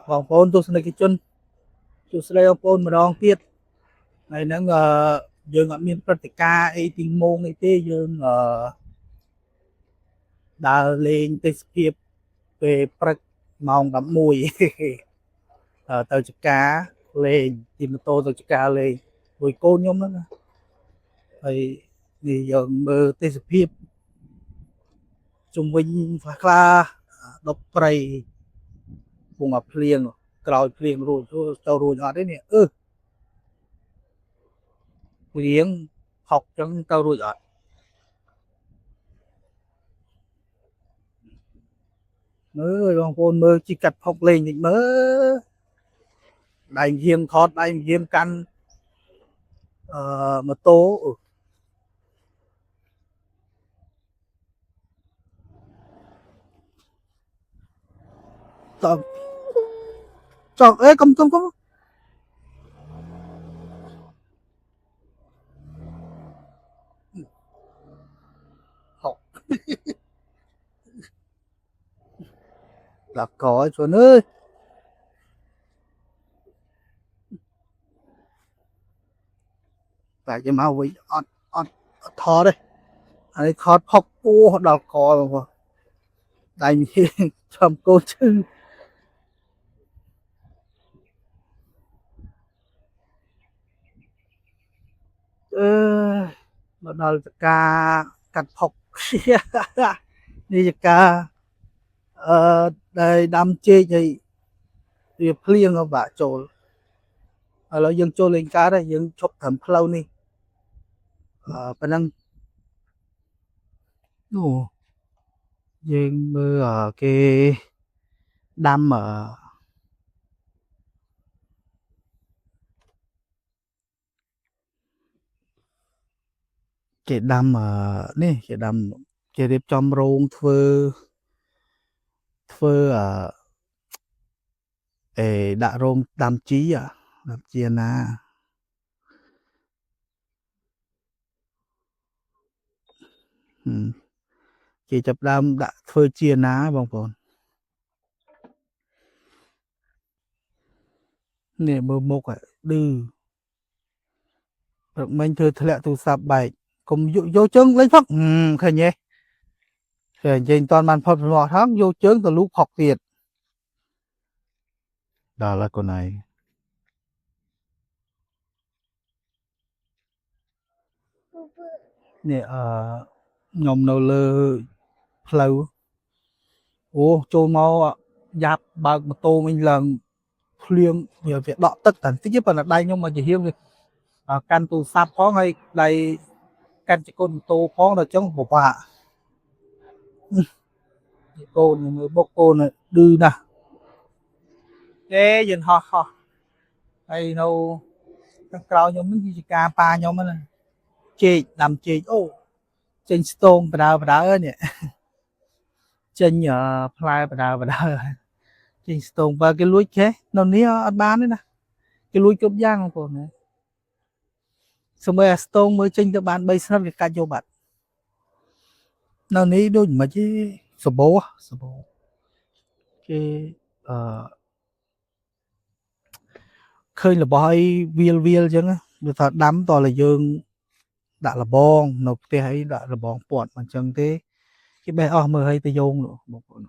បងប្អូនទស្សនិកជនសួស្តីបងប្អូនម្ដងទៀតហើយហ្នឹងយើងអត់មានព្រឹត្តិការណ៍អីទីម៉ោងអីទេយើងដើរលេងទេសភាពពេលព្រឹកម៉ោង11 ទៅចកាលេងជិះម៉ូតូទៅចកាលេងមួយកូនខ្ញុំហ្នឹងណាហើយនេះយើងមើលទេសភាពជុំវិញខ្លះដប់ព្រៃពងអាភ្លៀងក្រោយភ្លៀងរួចទៅរួចអត់ទេនេះភ្លៀងហុកចឹងទៅរួចអត់មើលបងប្អូនមើលជីកាត់ផុកលេងតិចមើលដៃយាមថតដៃយាមកាន់ម៉ូតូតចង់អេកុំហុកដាក់កឲ្យជន់អើយតែគេមកវិញអត់ថតទេអានេះថតផុកពោះដល់កបងប្អូនដៃចំកូនឈឺអឺមកដល់ការកាត់ផុកនេះជាការដែលដាំចេកឲ្យវាភ្លៀងក៏បាក់ចូលឥឡូវយើងចូលលេងកើតហើយយើងឈប់ត្រឹមផ្លូវនេះប៉ណ្ណឹងអូយើងមើលគេដាំគេដាំនេះគេដាំគេរៀបចំរោងធ្វើដាក់រោងដាំជីដាំជីណាគេចាប់ដើមដាក់ធ្វើជាណាបងប្អូននេះមើលមុខឌឺព្រឹកមិញធ្វើធ្លាក់ទូរស័ព្ទបែកកុំយកជើងលេងផឹកឃើញទេតែនិយាយមិនតាន់បានផុតភ្លាស់ថងយកជើងទៅលូកផុកទៀតដល់ហើយកូនឯងនេះខ្ញុំនៅលើផ្លូវអូចូលមកយ៉ាប់បើកម៉ូតូមិញឡើងភ្លៀងវាដក់ទឹកតែបន្តិចប៉ុន្តែដៃខ្ញុំមកជាហៀងកាន់ទូរស័ព្ទផងហើយដៃកាន់ចង្កូតម៉ូតូផងដល់ចឹងពិបាកកូនមើលមុខកូនឌឺណាស់ទេយើងហោះហើយនៅខាងក្រៅខ្ញុំនេះគឺជាការប៉ាខ្ញុំហ្នឹងចេកដាំចេកអូចេញស្ទងបដើនេះចេញផ្លែបដើចេញស្ទងបើគេលួចគេនៅនេះអត់បានទេណាគេលួចគ្រប់យ៉ាងបងប្អូនណាសម្រាប់ស្ទងមើលចេញទៅបាន3ស្និតគេកាច់យកបាត់នៅនេះដូចមិនទេសបោគេឃើញរបស់អីវាលអញ្ចឹងវាថាដាំតតែយើងដាក់លបងនៅផ្ទះអីដាក់លបងពាត់អញ្ចឹងទេគេបេះអស់មើលឲ្យទៅយោងបងប្អូន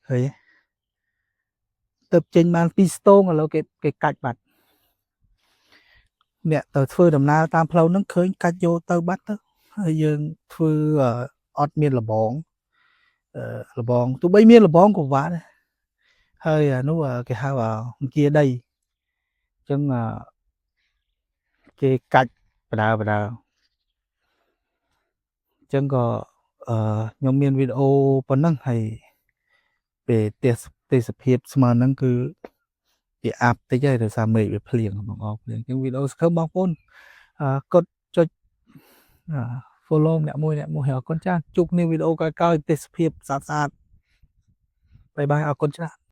ឃើញទៅចេញបាន2ស្ទងឥឡូវគេកាច់បាត់អ្នកទៅធ្វើដំណើរតាមផ្លូវហ្នឹងឃើញកាច់យកទៅបាត់ទៅហើយយើងធ្វើអត់មានលបងទោះបីមានលបងក៏វ៉ាដែរហើយនោះគេហៅអង្គាដីអញ្ចឹងគេកាច់បដើអញ្ចឹងក៏ខ្ញុំមានវីដេអូប៉ុណ្ណឹងហើយពេលទេសភាពស្មើហ្នឹងគឺវាអាប់តិចហើយដោយសារមេឃវាភ្លៀងបងអរភ្លៀងអញ្ចឹងវីដេអូសង្ឃឹមបងប្អូនកดចុចfollow អ្នកមួយហើយអរគុណច្រើនជួបគ្នាវីដេអូក្រោយៗទេសភាពស្អាតបាយបាយអរគុណច្រើន